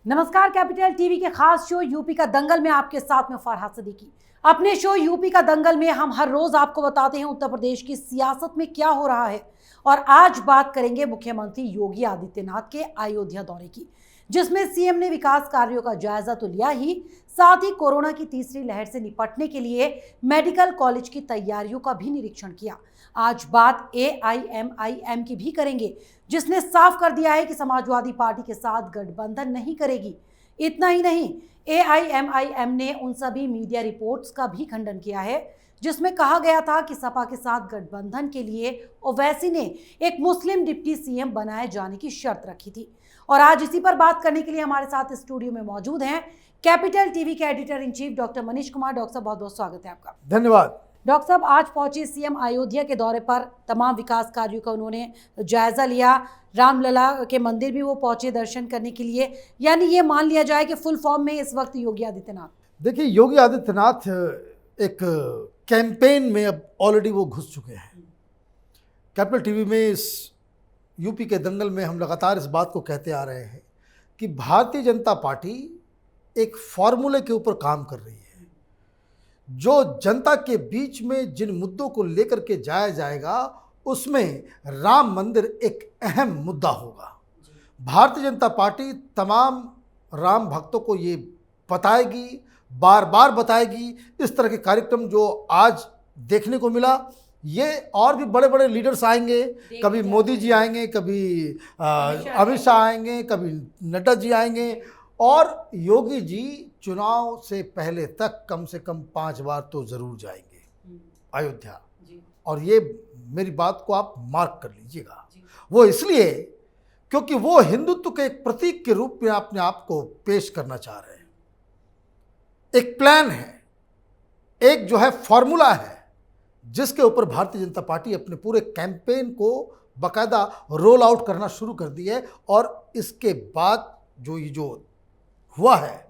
नमस्कार, capital TV के खास शो यूपी का दंगल में आपके साथ में फरहाद सिद्दीकी। अपने शो यूपी का दंगल में हम हर रोज आपको बताते हैं उत्तर प्रदेश की सियासत में क्या हो रहा है। और आज बात करेंगे मुख्यमंत्री योगी आदित्यनाथ के अयोध्या दौरे की, जिसमें सीएम ने विकास कार्यों का जायजा तो लिया ही, साथ ही कोरोना की तीसरी लहर से निपटने के लिए मेडिकल कॉलेज की तैयारियों का भी निरीक्षण किया। आज बात AIMIM की भी करेंगे, जिसने साफ कर दिया है कि समाजवादी पार्टी के साथ गठबंधन नहीं करेगी। इतना ही नहीं, AIMIM ने उन सभी मीडिया रिपोर्ट्स का भी खंडन किया है जिसमें कहा गया था कि सपा के साथ गठबंधन के लिए ओवैसी ने एक मुस्लिम डिप्टी सीएम बनाए जाने की शर्त रखी थी। और आज इसी पर बात करने के लिए हमारे साथ स्टूडियो में मौजूद हैं कैपिटल टीवी के editor in chief doctor Manish Kumar. Doctor साहब, बहुत बहुत स्वागत है आपका। धन्यवाद। डॉक्टर साहब, आज पहुंचे सीएम अयोध्या के दौरे पर, तमाम विकास कार्यों का उन्होंने जायजा लिया। रामलला के मंदिर भी वो पहुंचे दर्शन करने के लिए, यानी ये मान लिया जाए कि फुल फॉर्म में इस वक्त योगी आदित्यनाथ। देखिए, योगी आदित्यनाथ एक कैंपेन में अब ऑलरेडी वो घुस चुके हैं। कैपिटल टीवी में इस यूपी के दंगल में हम लगातार इस बात को कहते आ रहे हैं कि भारतीय जनता पार्टी एक फॉर्मूले के ऊपर काम कर रही है। जो जनता के बीच में जिन मुद्दों को लेकर के जाया जाएगा, उसमें राम मंदिर एक अहम मुद्दा होगा। भारतीय जनता पार्टी तमाम राम भक्तों को ये बताएगी, बार बार बताएगी। इस तरह के कार्यक्रम जो आज देखने को मिला, ये और भी बड़े बड़े लीडर्स आएंगे। कभी मोदी जी आएंगे, कभी अमित शाह आएंगे, कभी नड्डा जी आएंगे, और योगी जी चुनाव से पहले तक कम से कम 5 बार तो ज़रूर जाएंगे अयोध्या। और ये मेरी बात को आप मार्क कर लीजिएगा। वो इसलिए क्योंकि वो हिंदुत्व के एक प्रतीक के रूप में अपने आप को पेश करना चाह रहे हैं। एक प्लान है, एक जो है फॉर्मूला है, जिसके ऊपर भारतीय जनता पार्टी अपने पूरे कैंपेन को बाकायदा रोल आउट करना शुरू कर दी है। और इसके बाद जो हुआ है,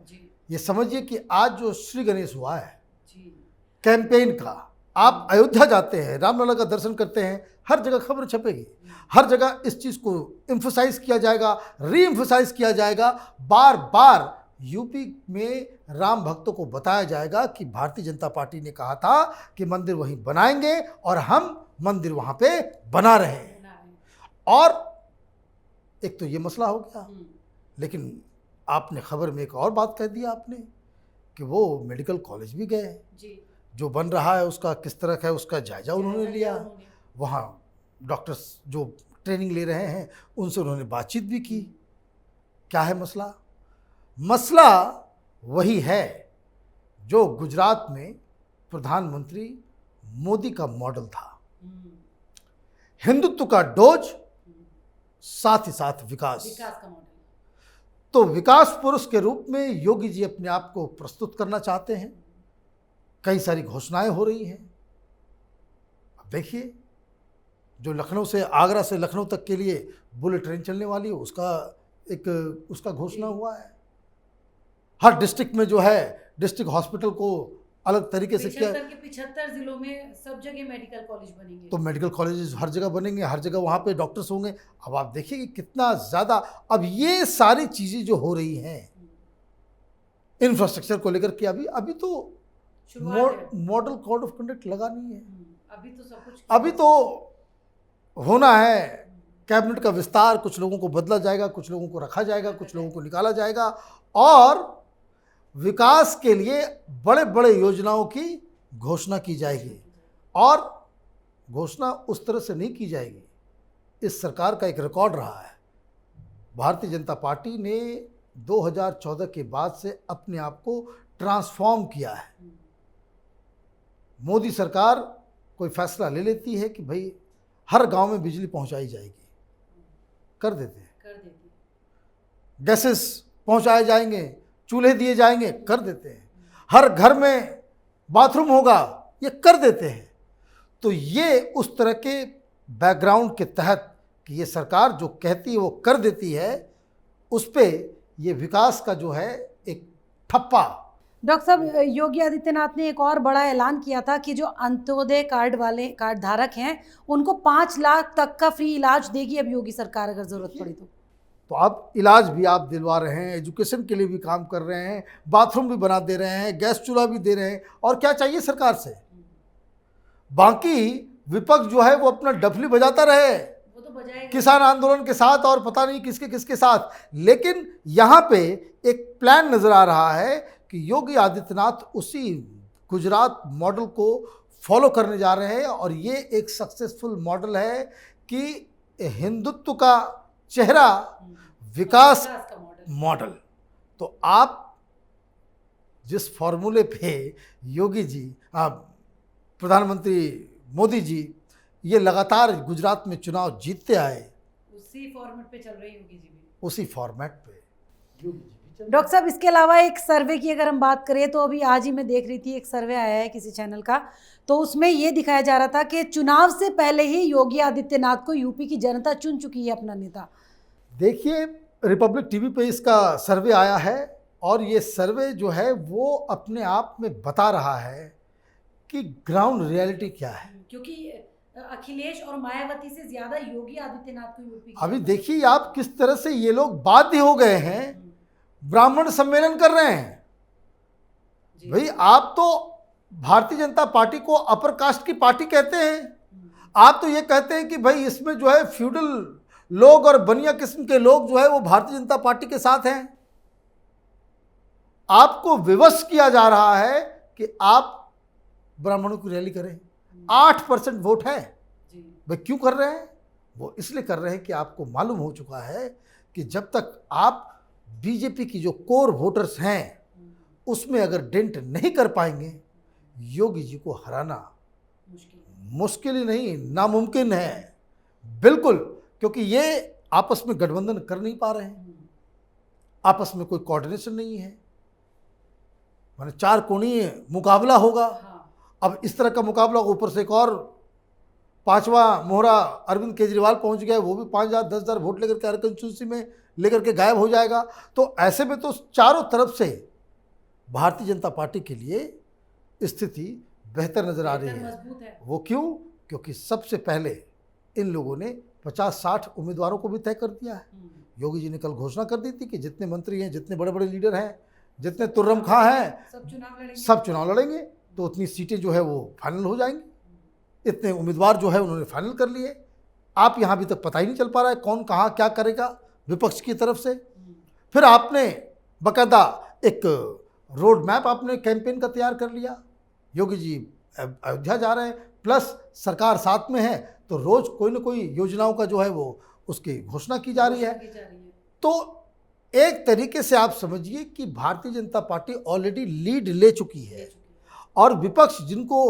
ये समझिए कि आज जो श्री गणेश हुआ है कैंपेन का, आप अयोध्या जाते हैं, रामलला का दर्शन करते हैं, हर जगह खबर छपेगी, हर जगह इस चीज़ को एम्फसाइज किया जाएगा, री एम्फसाइज किया जाएगा। बार बार यूपी में राम भक्तों को बताया जाएगा कि भारतीय जनता पार्टी ने कहा था कि मंदिर वहीं बनाएंगे और हम मंदिर वहाँ पे बना रहे हैं। और एक तो ये मसला हो गया, लेकिन आपने खबर में एक और बात कह दिया आपने कि वो मेडिकल कॉलेज भी गए जी। जो बन रहा है उसका किस तरह का है, उसका जायजा उन्होंने लिया। वहाँ डॉक्टर्स जो ट्रेनिंग ले रहे हैं उनसे उन्होंने बातचीत भी की। क्या है मसला? मसला वही है जो गुजरात में प्रधानमंत्री मोदी का मॉडल था, हिंदुत्व का डोज, साथ ही साथ विकास का मॉडल। तो विकास पुरुष के रूप में योगी जी अपने आप को प्रस्तुत करना चाहते हैं। कई सारी घोषणाएं हो रही हैं। अब देखिए, जो लखनऊ से, आगरा से लखनऊ तक के लिए बुलेट ट्रेन चलने वाली है, उसका घोषणा हुआ है। हर डिस्ट्रिक्ट में जो है डिस्ट्रिक्ट हॉस्पिटल को अलग तरीके से किया। 75 जिलों में सब जगह मेडिकल कॉलेज बनेंगे। तो मेडिकल कॉलेजेस हर जगह बनेंगे, हर जगह वहाँ पे डॉक्टर्स होंगे। अब आप देखिए कि कितना ज़्यादा अब ये सारी चीज़ें जो हो रही हैं इंफ्रास्ट्रक्चर को लेकर के, अभी तो मॉडल कोड ऑफ कंडक्ट लगा नहीं है। अभी तो सब कुछ, अभी तो होना है कैबिनेट का विस्तार। कुछ लोगों को बदला जाएगा, कुछ लोगों को रखा जाएगा, कुछ लोगों को निकाला जाएगा, और विकास के लिए बड़े बड़े योजनाओं की घोषणा की जाएगी। और घोषणा उस तरह से नहीं की जाएगी। इस सरकार का एक रिकॉर्ड रहा है, भारतीय जनता पार्टी ने 2014 के बाद से अपने आप को ट्रांसफॉर्म किया है। मोदी सरकार कोई फैसला ले लेती है कि भाई हर गांव में बिजली पहुंचाई जाएगी, कर देते हैं। गैसेस पहुंचाए जाएंगे, चूल्हे दिए जाएंगे, कर देते हैं। हर घर में बाथरूम होगा, ये कर देते हैं। तो ये उस तरह के बैकग्राउंड के तहत कि ये सरकार जो कहती है वो कर देती है, उस पे ये विकास का जो है एक ठप्पा। डॉक्टर साहब, योगी आदित्यनाथ ने एक और बड़ा ऐलान किया था कि जो अंत्योदय कार्ड वाले कार्ड धारक हैं उनको 5 लाख तक का फ्री इलाज देगी अब योगी सरकार, अगर जरूरत पड़ी तो। तो आप इलाज भी आप दिलवा रहे हैं, एजुकेशन के लिए भी काम कर रहे हैं, बाथरूम भी बना दे रहे हैं, गैस चूल्हा भी दे रहे हैं, और क्या चाहिए सरकार से। बाकी विपक्ष जो है वो अपना डफली बजाता रहे, वो तो बजाएगा किसान आंदोलन के साथ और पता नहीं किसके किसके साथ, लेकिन यहाँ पे एक प्लान नजर आ रहा है कि योगी आदित्यनाथ उसी गुजरात मॉडल को फॉलो करने जा रहे हैं, और ये एक सक्सेसफुल मॉडल है कि हिंदुत्व का चेहरा, विकास का मॉडल। मॉडल। तो आप जिस फॉर्मूले पे योगी जी, प्रधानमंत्री मोदी जी ये लगातार गुजरात में चुनाव जीतते आए, उसी फॉर्मेट पे चल रही होगी जी भी। उसी फॉर्मेट पे योगी जी भी चल डॉक्टर साहब, इसके अलावा एक सर्वे की अगर हम बात करें तो अभी आज ही मैं देख रही थी, एक सर्वे आया है किसी चैनल का, तो उसमें ये दिखाया जा रहा था कि चुनाव से पहले ही योगी आदित्यनाथ को यूपी की जनता चुन चुकी है अपना नेता। देखिए, रिपब्लिक टीवी पे इसका सर्वे आया है, और ये सर्वे जो है वो अपने आप में बता रहा है कि ग्राउंड रियलिटी क्या है। क्योंकि अखिलेश और मायावती से ज्यादा योगी आदित्यनाथ को यूपी की अभी देखिए आप किस तरह से ये लोग बाध्य हो गए हैं, ब्राह्मण सम्मेलन कर रहे हैं। जी। भाई, आप तो भारतीय जनता पार्टी को अपर कास्ट की पार्टी कहते हैं, आप तो ये कहते हैं कि भाई इसमें जो है फ्यूडल लोग और बनिया किस्म के लोग जो है वो भारतीय जनता पार्टी के साथ हैं। आपको विवश किया जा रहा है कि आप ब्राह्मणों की रैली करें। 8% वोट है। जी। भाई क्यों कर रहे हैं? वो इसलिए कर रहे हैं कि आपको मालूम हो चुका है कि जब तक आप बीजेपी की जो कोर वोटर्स हैं उसमें अगर डेंट नहीं कर पाएंगे, योगी जी को हराना मुश्किल ही नहीं, नामुमकिन है बिल्कुल। क्योंकि ये आपस में गठबंधन कर नहीं पा रहे हैं, आपस में कोई कोऑर्डिनेशन नहीं है, माने 4 कोणीय मुकाबला होगा। अब इस तरह का मुकाबला, ऊपर से एक और 5वां मोहरा अरविंद केजरीवाल पहुंच गया, वो भी 5,000 10,000 वोट लेकर के हर कंस्टिट्यूंसी में लेकर के गायब हो जाएगा। तो ऐसे में तो चारों तरफ से भारतीय जनता पार्टी के लिए स्थिति बेहतर नजर आ रही है। वो क्यों? क्योंकि सबसे पहले इन लोगों ने 50-60 उम्मीदवारों को भी तय कर दिया है। योगी जी ने कल घोषणा कर दी थी कि जितने मंत्री हैं, जितने बड़े बड़े लीडर हैं, जितने तुर्रम खां हैं, सब चुनाव लड़ेंगे। तो उतनी सीटें जो है वो फाइनल हो जाएंगी। इतने उम्मीदवार जो है उन्होंने फाइनल कर लिए। आप यहाँ अभी तक पता ही नहीं चल पा रहा है कौन कहाँ क्या करेगा विपक्ष की तरफ से। फिर आपने बाकायदा एक रोड मैप आपने कैंपेन का तैयार कर लिया। योगी जी अयोध्या जा रहे हैं, प्लस सरकार साथ में है, तो रोज कोई ना कोई योजनाओं का जो है वो उसकी घोषणा की जा रही है। तो एक तरीके से आप समझिए कि Bharatiya Janata party already lead ले चुकी है, और विपक्ष जिनको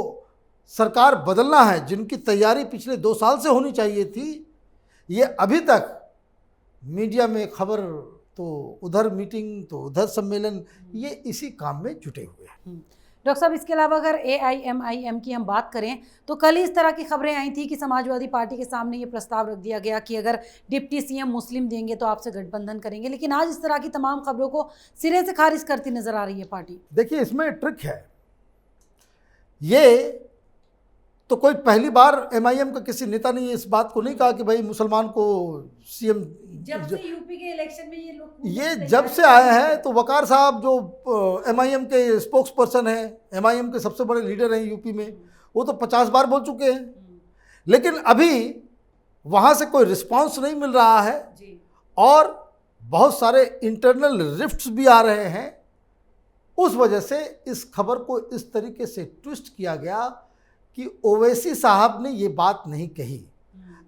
सरकार बदलना है, जिनकी तैयारी पिछले 2 साल से होनी चाहिए थी, ये अभी तक मीडिया में खबर, तो उधर मीटिंग, तो उधर सम्मेलन, ये इसी काम में जुटे हुए हैं। डॉक्टर साहब, इसके अलावा अगर AIMIM की हम बात करें तो कल इस तरह की खबरें आई थी कि समाजवादी पार्टी के सामने ये प्रस्ताव रख दिया गया कि अगर डिप्टी CM मुस्लिम देंगे तो आपसे गठबंधन करेंगे, लेकिन आज इस तरह की तमाम खबरों को सिरे से खारिज करती नजर आ रही है पार्टी। देखिए, इसमें ट्रिक है। ये तो कोई पहली बार MIM का किसी नेता ने इस बात को नहीं कहा कि भाई मुसलमान को CM। जब से यूपी के इलेक्शन में ये जब से आए हैं, तो वकार साहब जो MIM के स्पोक्स पर्सन हैं, MIM के सबसे बड़े लीडर हैं यूपी में, वो तो 50 बार बोल चुके हैं। लेकिन अभी वहाँ से कोई रिस्पांस नहीं मिल रहा है, और बहुत सारे इंटरनल रिफ्ट्स भी आ रहे हैं। उस वजह से इस खबर को इस तरीके से ट्विस्ट किया गया कि ओवैसी साहब ने ये बात नहीं कही।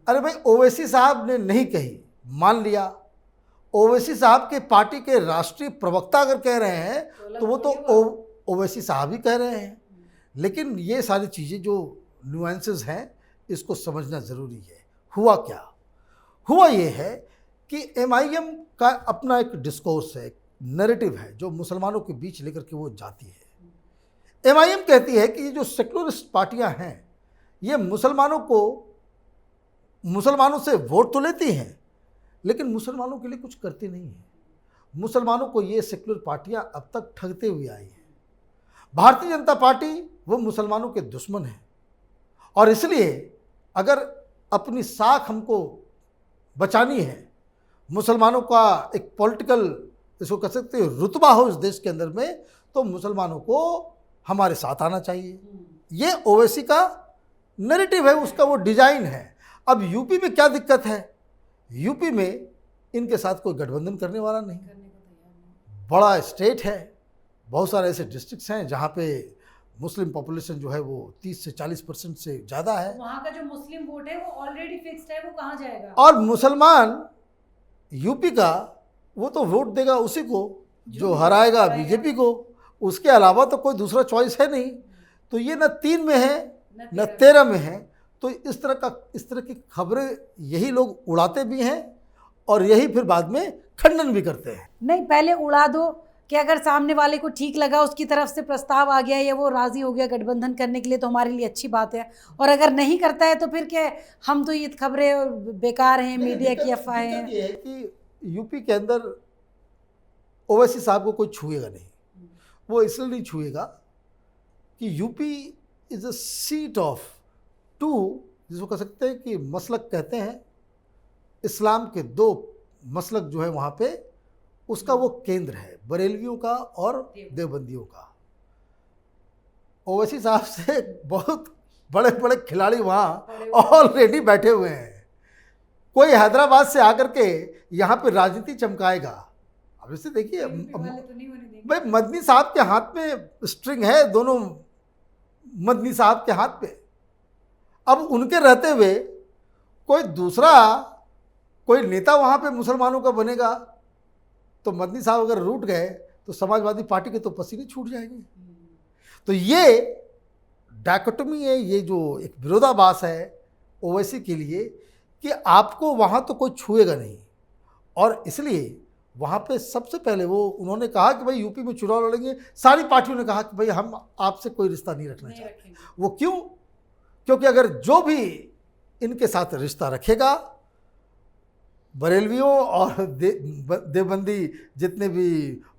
अरे भाई, ओवैसी साहब ने नहीं कही, मान लिया। ओवैसी साहब के पार्टी के राष्ट्रीय प्रवक्ता अगर कह रहे हैं तो वो तो ओवैसी साहब ही कह रहे हैं। लेकिन ये सारी चीज़ें जो न्यूएंसेस हैं, इसको समझना ज़रूरी है। हुआ क्या? हुआ ये है कि MIM का अपना एक डिस्कोर्स है, नैरेटिव है, जो मुसलमानों के बीच लेकर के वो जाती है। MIM कहती है कि ये जो सेक्युलरिस्ट पार्टियां हैं, ये मुसलमानों से वोट तो लेती हैं, लेकिन मुसलमानों के लिए कुछ करती नहीं है। मुसलमानों को ये सेक्युलर पार्टियां अब तक ठगते हुए आई हैं। भारतीय जनता पार्टी वो मुसलमानों के दुश्मन है, और इसलिए अगर अपनी साख हमको बचानी है, मुसलमानों का एक पॉलिटिकल, इसको कह सकते हैं, रुतबा हो इस देश के अंदर में, तो मुसलमानों को हमारे साथ आना चाहिए। ये ओवैसी का नैरेटिव है, उसका वो डिजाइन है। अब यूपी में क्या दिक्कत है? यूपी में इनके साथ कोई गठबंधन करने वाला नहीं, बड़ा स्टेट है, बहुत सारे ऐसे डिस्ट्रिक्ट्स हैं जहाँ पे मुस्लिम पॉपुलेशन जो है वो 30 से 40% से ज़्यादा है। वहाँ का जो मुस्लिम वोट है वो ऑलरेडी फिक्स्ड है, वो कहाँ जाएगा? और मुसलमान यूपी का वो तो वोट देगा उसी को जो हराएगा बीजेपी को, उसके अलावा तो कोई दूसरा चॉइस है नहीं। तो ये न 3 में है न 13 में है। तो इस तरह की खबरें यही लोग उड़ाते भी हैं और यही फिर बाद में खंडन भी करते हैं। नहीं, पहले उड़ा दो कि अगर सामने वाले को ठीक लगा, उसकी तरफ से प्रस्ताव आ गया या वो राज़ी हो गया गठबंधन करने के लिए, तो हमारे लिए अच्छी बात है। और अगर नहीं करता है तो फिर क्या, हम तो ये खबरें बेकार हैं, मीडिया की अफवाहें हैं। ये है कि यूपी के अंदर ओवैसी साहब को कोई छुएगा नहीं। वो इसलिए नहीं छुएगा कि UP is a seat of 2, जिसको कह सकते हैं कि मसलक कहते हैं, इस्लाम के 2 मसलक जो है वहाँ पे, उसका वो केंद्र है, बरेलवियों का और देवबंदियों का। ओवैसी साहब से बहुत बड़े बड़े खिलाड़ी वहाँ ऑलरेडी बैठे हुए हैं। कोई हैदराबाद से आकर के यहाँ पे राजनीति चमकाएगा। अब इसे देखिए, भाई मदनी साहब के हाथ में स्ट्रिंग है, दोनों मदनी साहब के हाथ पे। अब उनके रहते हुए कोई दूसरा कोई नेता वहाँ पे मुसलमानों का बनेगा तो मदनी साहब अगर रूठ गए तो समाजवादी पार्टी के तो पसीने छूट जाएंगे। तो ये डायकोटमी है, ये जो एक विरोधाभास है ओवैसी के लिए कि आपको वहाँ तो कोई छुएगा नहीं। और इसलिए वहाँ पे सबसे पहले उन्होंने कहा कि भाई यूपी में चुनाव लड़ेंगे। सारी पार्टियों ने कहा कि भाई हम आपसे कोई रिश्ता नहीं रखना चाहते। वो क्यों? क्योंकि अगर जो भी इनके साथ रिश्ता रखेगा, बरेलवियों और देवबंदी जितने भी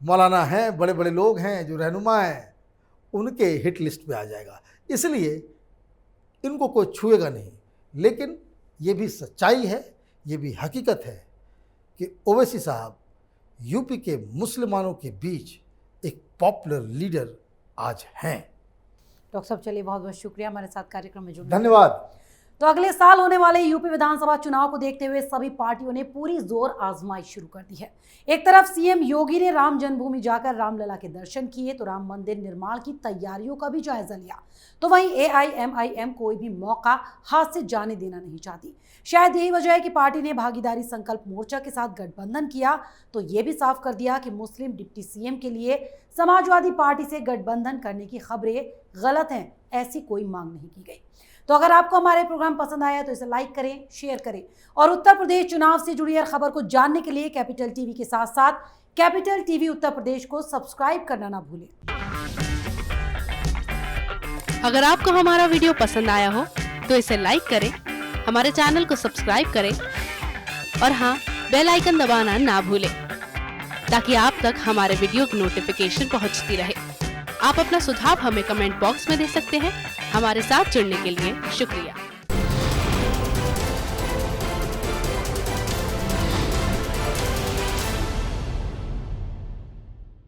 मौलाना हैं, बड़े बड़े लोग हैं जो रहनुमा हैं, उनके हिट लिस्ट पे आ जाएगा। इसलिए इनको कोई छुएगा नहीं। लेकिन ये भी सच्चाई है, ये भी हकीकत है कि ओवैसी साहब यूपी के मुसलमानों के बीच एक पॉपुलर लीडर आज हैं। डॉक्टर साहब, चलिए बहुत बहुत शुक्रिया हमारे साथ कार्यक्रम में जुड़ने। धन्यवाद। तो अगले साल होने वाले यूपी विधानसभा चुनाव को देखते हुए सभी पार्टियों ने पूरी जोर आजमाइश शुरू कर दी है। एक तरफ सीएम योगी ने राम जन्मभूमि जाकर रामलला के दर्शन किए, तो राम मंदिर निर्माण की तैयारियों का भी जायजा लिया। तो वहीं AIMIM कोई भी मौका हाथ से जाने देना नहीं चाहती। शायद यही वजह है कि पार्टी ने भागीदारी संकल्प मोर्चा के साथ गठबंधन किया, तो ये भी साफ कर दिया कि मुस्लिम डिप्टी सीएम के लिए समाजवादी पार्टी से गठबंधन करने की खबरें गलत हैं, ऐसी कोई मांग नहीं की गई। तो अगर आपको हमारे प्रोग्राम पसंद आया तो इसे लाइक करें, शेयर करें और उत्तर प्रदेश चुनाव से जुड़ी हर खबर को जानने के लिए कैपिटल टीवी के साथ साथ कैपिटल टीवी उत्तर प्रदेश को सब्सक्राइब करना ना भूलें। अगर आपको हमारा वीडियो पसंद आया हो तो इसे लाइक करें, हमारे चैनल को सब्सक्राइब करें और हाँ, बेल आइकन दबाना ना भूलें ताकि आप तक हमारे वीडियो की नोटिफिकेशन पहुंचती रहे। आप अपना सुझाव हमें कमेंट बॉक्स में दे सकते हैं। हमारे साथ जुड़ने के लिए शुक्रिया।